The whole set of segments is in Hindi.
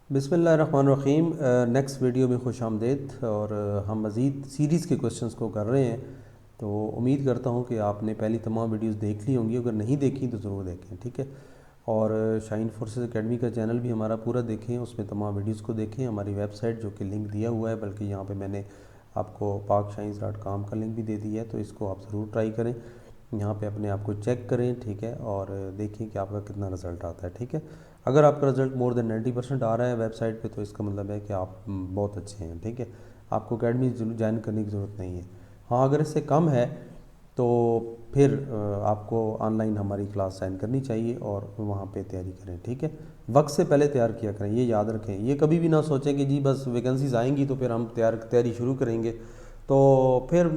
बिस्मिल्लाहिर्रहमानिर्रहीम। नेक्स्ट वीडियो में खुश आमदीद। और हम मज़ीद सीरीज़ के क्वेश्चंस को कर रहे हैं, तो उम्मीद करता हूँ कि आपने पहली तमाम वीडियोस देख ली होंगी। अगर नहीं देखी तो ज़रूर देखें, ठीक है। और शाइन फोर्सेस एकेडमी का चैनल भी हमारा पूरा देखें, उसमें तमाम वीडियोस को देखें। हमारी वेबसाइट जो कि लिंक दिया हुआ है, बल्कि यहाँ पे मैंने आपको pakshines.com का लिंक भी दे दिया है, तो इसको आप ज़रूर ट्राई करें। यहाँ पे अपने आप को चेक करें, ठीक है, और देखें कि आपका कितना रिज़ल्ट आता है, ठीक है। अगर आपका रिज़ल्ट मोर देन 90% आ रहा है वेबसाइट पे, तो इसका मतलब है कि आप बहुत अच्छे हैं, ठीक है। आपको अकेडमी ज्वाइन करने की ज़रूरत नहीं है। हाँ, अगर इससे कम है तो फिर आपको ऑनलाइन हमारी क्लास ज्वाइन करनी चाहिए और वहाँ पे तैयारी करें, ठीक है। वक्त से पहले तैयार किया करें, ये याद रखें। ये कभी भी ना सोचें कि जी बस वैकेंसीज आएंगी तो फिर हम तैयारी शुरू करेंगे। तो फिर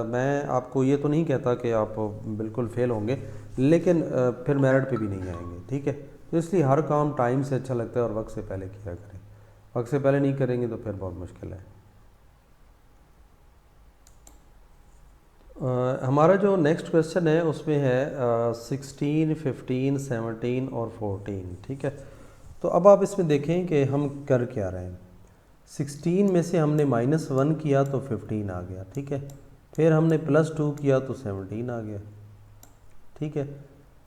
मैं आपको ये तो नहीं कहता कि आप बिल्कुल फ़ेल होंगे, लेकिन फिर मेरिट पे भी नहीं आएंगे, ठीक है। तो इसलिए हर काम टाइम से अच्छा लगता है और वक्त से पहले किया करें। वक्त से पहले नहीं करेंगे तो फिर बहुत मुश्किल है। हमारा जो नेक्स्ट क्वेश्चन है उसमें है 16, 15, 17 और 14, ठीक है। तो अब आप इसमें देखें कि हम कर क्या रहे हैं। 16 में से हमने -1 किया तो 15 आ गया, ठीक है। फिर हमने +2 किया तो 17 आ गया, ठीक है।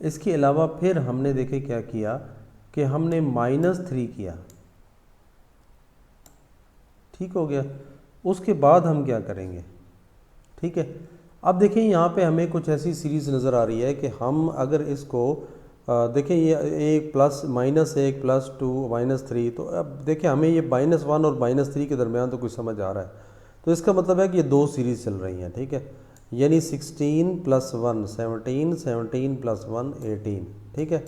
इसके अलावा फिर हमने देखे क्या किया कि हमने -3 किया, ठीक हो गया। उसके बाद हम क्या करेंगे, ठीक है। अब देखें यहाँ पे हमें कुछ ऐसी सीरीज़ नज़र आ रही है कि हम अगर इसको देखें, ये एक प्लस -1 +2 -3, तो अब देखें हमें ये -1 और -3 के दरमियान तो कुछ समझ आ रहा है। तो इसका मतलब है कि ये दो सीरीज़ चल रही हैं, ठीक है। यानी 16 + 1 17, 17 + 1 18, ठीक है।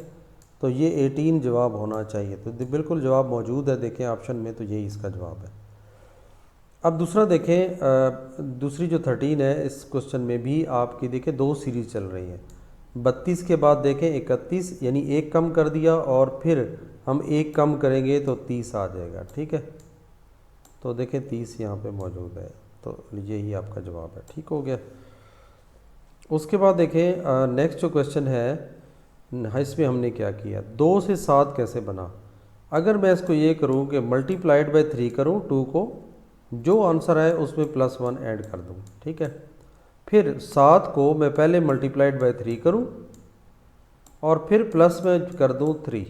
तो ये 18 जवाब होना चाहिए। तो बिल्कुल जवाब मौजूद है, देखें ऑप्शन में, तो यही इसका जवाब है। अब दूसरा देखें, दूसरी जो 13 है, इस क्वेश्चन में भी आपकी देखें दो सीरीज़ चल रही है। 32 के बाद देखें 31, यानी एक कम कर दिया और फिर हम एक कम करेंगे तो 30 आ जाएगा, ठीक है। तो देखें 30 यहाँ पे मौजूद है, तो यही आपका जवाब है, ठीक हो गया। उसके बाद देखें नेक्स्ट जो क्वेश्चन है, इसमें हमने क्या किया, 2 से 7 कैसे बना। अगर मैं इसको ये करूँ कि मल्टीप्लाइड बाय 3 करूँ 2 को, जो आंसर है उसमें +1 ऐड कर दूँ, ठीक है। फिर 7 को मैं पहले मल्टीप्लाइड बाय 3 करूँ और फिर प्लस में कर दूँ 3,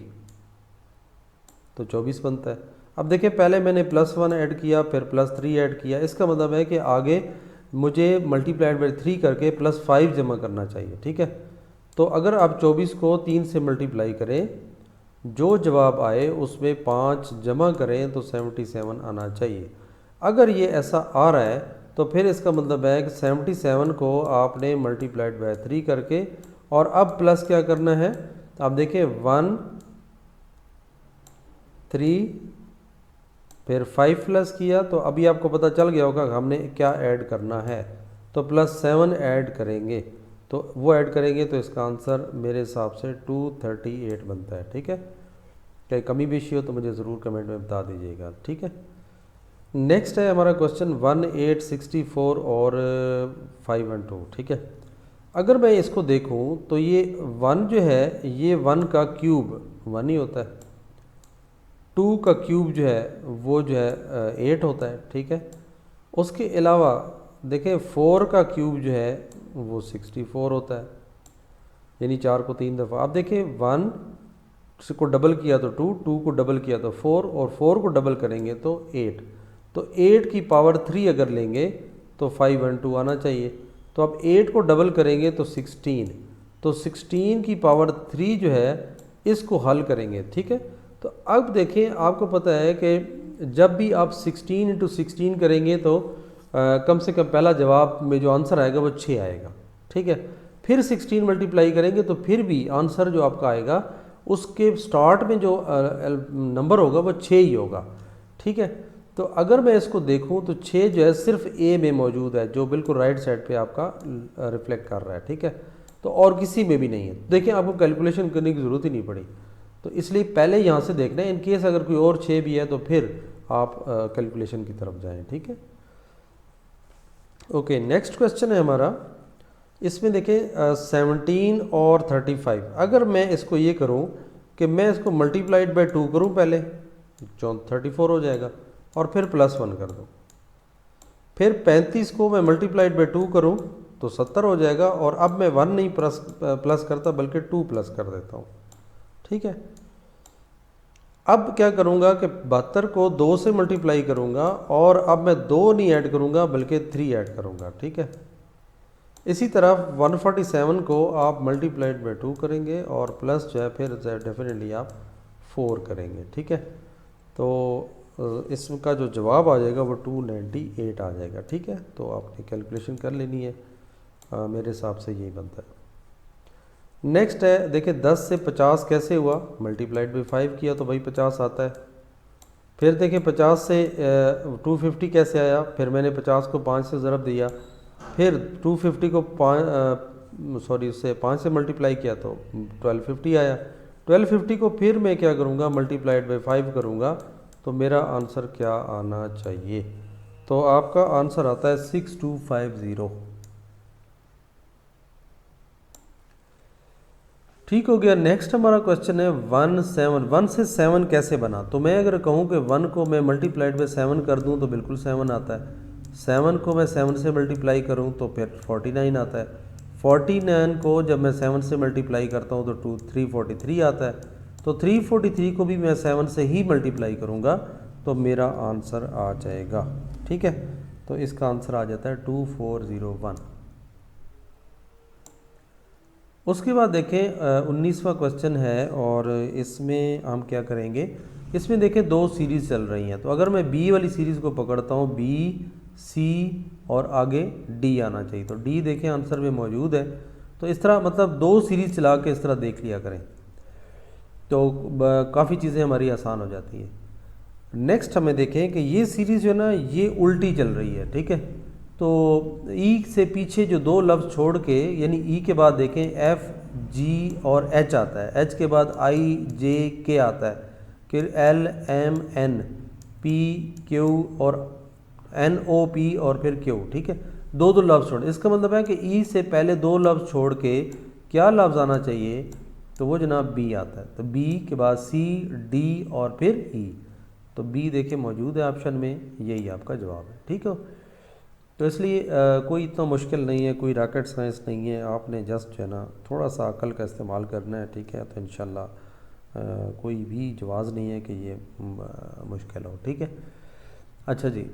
तो 24 बनता है। अब देखिए पहले मैंने +1 ऐड किया, फिर +3 ऐड किया। इसका मतलब है कि आगे मुझे मल्टीप्लाइड बाय 3 करके +5 जमा करना चाहिए, ठीक है। तो अगर आप 24 को 3 से मल्टीप्लाई करें, जो जवाब आए उसमें 5 जमा करें तो 77 आना चाहिए। अगर ये ऐसा आ रहा है तो फिर इसका मतलब है कि 77 को आपने मल्टीप्लाइड बाय 3 करके, और अब प्लस क्या करना है। आप देखिए 1 3 फिर 5 प्लस किया, तो अभी आपको पता चल गया होगा हमने क्या ऐड करना है। तो +7 ऐड करेंगे, तो वो ऐड करेंगे तो इसका आंसर मेरे हिसाब से 238 बनता है, ठीक है। कहीं कमी बेशी हो तो मुझे ज़रूर कमेंट में बता दीजिएगा, ठीक है। नेक्स्ट है हमारा क्वेश्चन 1864 और 512, ठीक है। अगर मैं इसको देखूं तो ये 1 जो है, ये 1 का क्यूब 1 ही होता है। 2 का क्यूब जो है वो जो है 8 होता है, ठीक है। उसके अलावा देखें 4 का क्यूब जो है वो 64 होता है, यानी 4 को 3 दफ़ा। आप देखें 1 को डबल किया तो 2, 2 को डबल किया तो 4, और 4 को डबल करेंगे तो 8। तो 8 की पावर 3 अगर लेंगे तो 512 आना चाहिए। तो अब 8 को डबल करेंगे तो 16, तो 16 की पावर 3 जो है इसको हल करेंगे, ठीक है। तो अब देखें आपको पता है कि जब भी आप 16 × 16 करेंगे तो कम से कम पहला जवाब में जो आंसर आएगा वो 6 आएगा, ठीक है। फिर 16 मल्टीप्लाई करेंगे तो फिर भी आंसर जो आपका आएगा उसके स्टार्ट में जो नंबर होगा वो 6 ही होगा, ठीक है। तो अगर मैं इसको देखूं तो 6 जो है सिर्फ ए में मौजूद है, जो बिल्कुल राइट साइड पे आपका रिफ्लेक्ट कर रहा है, ठीक है। तो और किसी में भी नहीं है। देखिए आपको कैलकुलेशन करने की ज़रूरत ही नहीं पड़ी, तो इसलिए पहले यहाँ से देखना है। इनकेस अगर कोई और 6 भी है तो फिर आप कैलकुलेशन की तरफ जाएँ, ठीक है। ओके, नेक्स्ट क्वेश्चन है हमारा। इसमें देखें 17 और 35। अगर मैं इसको ये करूं कि मैं इसको मल्टीप्लाइड बाय 2 करूं पहले, 34 हो जाएगा, और फिर +1 कर दो। फिर 35 को मैं मल्टीप्लाइड बाई 2 करूँ तो 70 हो जाएगा, और अब मैं 1 नहीं प्लस करता बल्कि 2 प्लस कर देता हूँ। ठीक है, अब क्या करूँगा कि 72 को 2 से मल्टीप्लाई करूँगा, और अब मैं 2 नहीं ऐड करूँगा बल्कि 3 ऐड करूँगा। ठीक है, इसी तरह 147 को आप मल्टीप्लाइड बाई 2 करेंगे, और प्लस जो है फिर डेफिनेटली आप 4 करेंगे। ठीक है, तो इसका जो जवाब आ जाएगा वो 298 आ जाएगा। ठीक है, तो आपने कैलकुलेशन कर लेनी है, मेरे हिसाब से यही बनता है। नेक्स्ट है, देखिए 10 से 50 कैसे हुआ, मल्टीप्लाइड बाई 5 किया तो भाई 50 आता है। फिर देखिए 50 से 250 कैसे आया, फिर मैंने 50 को 5 से ज़रब दिया, फिर 250 को उससे 5 से मल्टीप्लाई किया तो 1250 आया। 1250 को फिर मैं क्या करूँगा, मल्टीप्लाइड बाई 5 करूँगा, तो मेरा आंसर क्या आना चाहिए, तो आपका आंसर आता है 6250। ठीक हो गया। नेक्स्ट हमारा क्वेश्चन है 1 से 7 कैसे बना। तो मैं अगर कहूँ कि 1 को मैं मल्टीप्लाइड बाई 7 कर दूँ तो बिल्कुल 7 आता है। 7 को मैं 7 से मल्टीप्लाई करूँ तो फिर 49 आता है। 49 को जब मैं 7 से मल्टीप्लाई करता हूँ तो 343 आता है। तो 343 को भी मैं 7 से ही मल्टीप्लाई करूँगा तो मेरा आंसर आ जाएगा। ठीक है, तो इसका आंसर आ जाता है 2401। उसके बाद देखें 19वां क्वेश्चन है, और इसमें हम क्या करेंगे, इसमें देखें 2 सीरीज़ चल रही हैं। तो अगर मैं बी वाली सीरीज़ को पकड़ता हूँ, बी सी और आगे डी आना चाहिए, तो डी देखें आंसर में मौजूद है। तो इस तरह मतलब 2 सीरीज़ चला के इस तरह देख लिया करें, तो काफ़ी चीज़ें हमारी आसान हो जाती हैं। नेक्स्ट हमें देखें कि ये सीरीज़ जो है ना ये उल्टी चल रही है। ठीक है, तो ई से पीछे जो 2 लफ्ज़ छोड़ के, यानी ई के बाद देखें एफ जी और एच आता है, एच के बाद आई जे के आता है, फिर L M N P Q और एन ओ पी और फिर क्यू। ठीक है, 2 लफ्ज़ छोड़, इसका मतलब है कि ई से पहले 2 लफ्ज़ छोड़ के क्या लफ्ज़ आना चाहिए, तो वो जनाब बी आता है। तो बी के बाद सी डी और फिर ई, तो बी देखिए मौजूद है ऑप्शन में, यही आपका जवाब है। ठीक है, तो इसलिए कोई इतना मुश्किल नहीं है, कोई रॉकेट साइंस नहीं है, आपने जस्ट जो है ना थोड़ा सा अकल का इस्तेमाल करना है। ठीक है, तो इंशाल्लाह कोई भी जवाब नहीं है कि ये मुश्किल हो। ठीक है, अच्छा जी,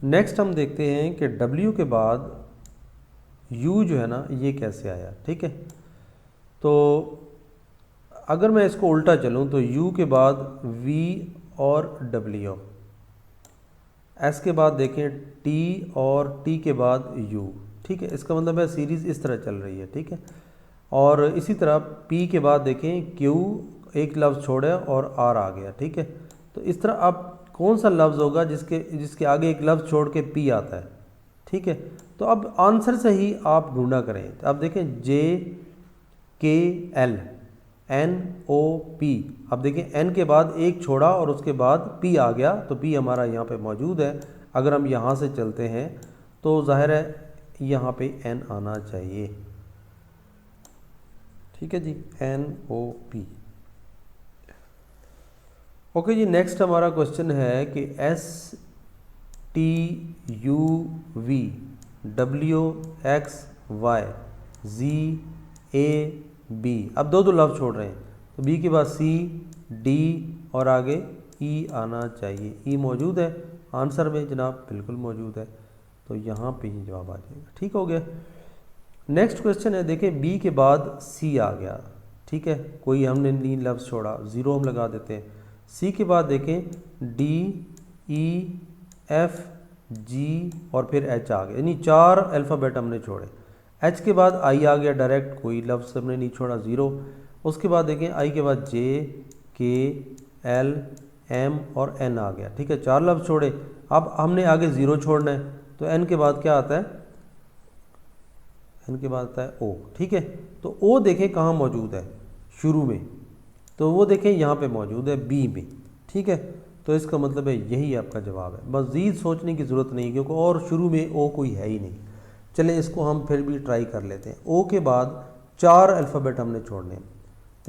नेक्स्ट हम देखते हैं कि W के बाद U जो है ना ये कैसे आया। ठीक है, तो अगर मैं इसको उल्टा चलूँ तो U के बाद V और W, S के बाद देखें T और T के बाद U। ठीक है, इसका मतलब है सीरीज़ इस तरह चल रही है। ठीक है, और इसी तरह P के बाद देखें Q एक लफ्ज़ छोड़ा और R आ गया। ठीक है, तो इस तरह अब कौन सा लफ्ज़ होगा जिसके आगे एक लफ्ज़ छोड़ के P आता है। ठीक है, तो अब आंसर से ही आप ढूंढा करें। अब देखें J K L N O P, अब देखिए N के बाद एक छोड़ा और उसके बाद P आ गया, तो P हमारा यहाँ पे मौजूद है। अगर हम यहाँ से चलते हैं तो जाहिर है यहाँ पे N आना चाहिए। ठीक है जी, N O P। ओके जी, नेक्स्ट हमारा क्वेश्चन है कि S T U V W X Y Z A B, अब 2 लफ्ज़ छोड़ रहे हैं, तो बी के बाद सी डी और आगे ई आना चाहिए। ई मौजूद है आंसर में जनाब, बिल्कुल मौजूद है, तो यहाँ पे ही जवाब आ जाएगा। ठीक हो गया। नेक्स्ट क्वेश्चन है, देखें बी के बाद सी आ गया। ठीक है, कोई हमने नहीं लफ्ज़ छोड़ा, ज़ीरो हम लगा देते हैं। सी के बाद देखें डी ई एफ जी और फिर एच आ गया, यानी 4 अल्फ़ाबेट हमने छोड़े। एच के बाद आई आ गया डायरेक्ट, कोई लफ्ज़ हमने नहीं छोड़ा, ज़ीरो। उसके बाद देखें आई के बाद जे के एल एम और एन आ गया। ठीक है, 4 लफ्ज़ छोड़े, अब हमने आगे ज़ीरो छोड़ना है, तो एन के बाद क्या आता है, एन के बाद आता है ओ। ठीक है, तो ओ देखें कहाँ मौजूद है, शुरू में, तो वो देखें यहाँ पे मौजूद है बी में। ठीक है, तो इसका मतलब है यही आपका जवाब है, मज़ीद सोचने की ज़रूरत नहीं, क्योंकि और शुरू में ओ कोई है ही नहीं। चलें इसको हम फिर भी ट्राई कर लेते हैं। ओ के बाद 4 अल्फ़ाबेट हमने छोड़ने हैं,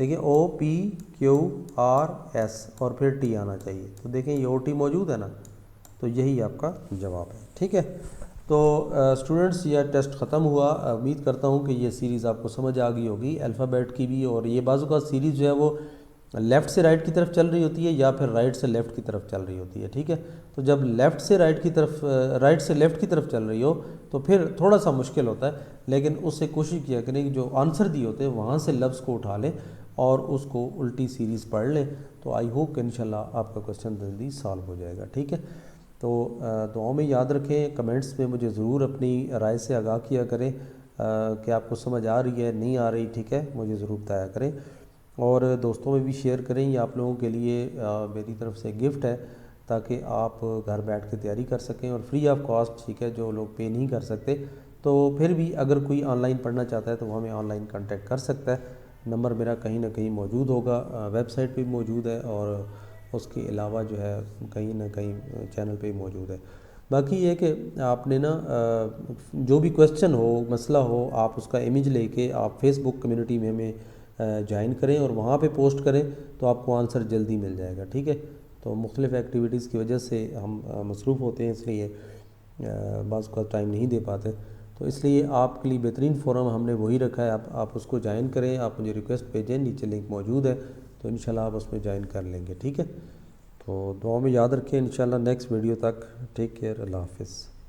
देखिए OPQRS और फिर T आना चाहिए। तो देखें ये OT मौजूद है ना, तो यही आपका जवाब है। ठीक है, तो स्टूडेंट्स ये टेस्ट ख़त्म हुआ। उम्मीद करता हूँ कि ये सीरीज़ आपको समझ आ गई होगी अल्फ़ाबेट की भी। और ये बाज़ू का सीरीज़ जो है वो लेफ़्ट से राइट की तरफ चल रही होती है या फिर राइट से लेफ़्ट की तरफ चल रही होती है। ठीक है, तो जब लेफ़्ट से राइट की तरफ राइट से लेफ़्ट की तरफ चल रही हो तो फिर थोड़ा सा मुश्किल होता है, लेकिन उससे कोशिश किया करें कि जो आंसर दिए होते हैं वहाँ से लफ्ज़ को उठा लें और उसको उल्टी सीरीज़ पढ़ लें। तो आई होप कि इंशाल्लाह आपका क्वेश्चन जल्दी सॉल्व हो जाएगा। ठीक है, तो दुआओं में याद रखें, कमेंट्स में मुझे ज़रूर अपनी राय से आगाह किया करें कि आपको समझ आ रही है नहीं आ रही। ठीक है, मुझे ज़रूर बताया करें और दोस्तों में भी शेयर करें। ये आप लोगों के लिए मेरी तरफ से गिफ्ट है ताकि आप घर बैठ के तैयारी कर सकें और फ्री ऑफ कॉस्ट। ठीक है, जो लोग पे नहीं कर सकते तो फिर भी अगर कोई ऑनलाइन पढ़ना चाहता है तो वो हमें ऑनलाइन कांटेक्ट कर सकता है। नंबर मेरा कहीं ना कहीं मौजूद होगा, वेबसाइट पे भी मौजूद है और उसके अलावा जो है कहीं ना कहीं चैनल पे मौजूद है। बाकी ये कि आपने ना जो भी क्वेश्चन हो, मसला हो, आप उसका इमेज लेके आप फेसबुक कम्युनिटी में हमें ज्वाइन करें और वहाँ पे पोस्ट करें तो आपको आंसर जल्दी मिल जाएगा। ठीक है, तो मुख्तलिफ़ एक्टिविटीज़ की वजह से हम मसरूफ़ होते हैं, इसलिए बाज़ का टाइम नहीं दे पाते। तो इसलिए आपके लिए बेहतरीन फ़ोरम हमने वही रखा है, आप उसको ज्वाइन करें। आप मुझे रिक्वेस्ट भेजें, नीचे लिंक मौजूद है, तो इंशाल्लाह आप उसमें ज्वाइन कर लेंगे। ठीक है, तो दुआ में याद रखें। इंशाल्लाह नेक्स्ट वीडियो तक टेक केयर, अल्लाह हाफ़िज़।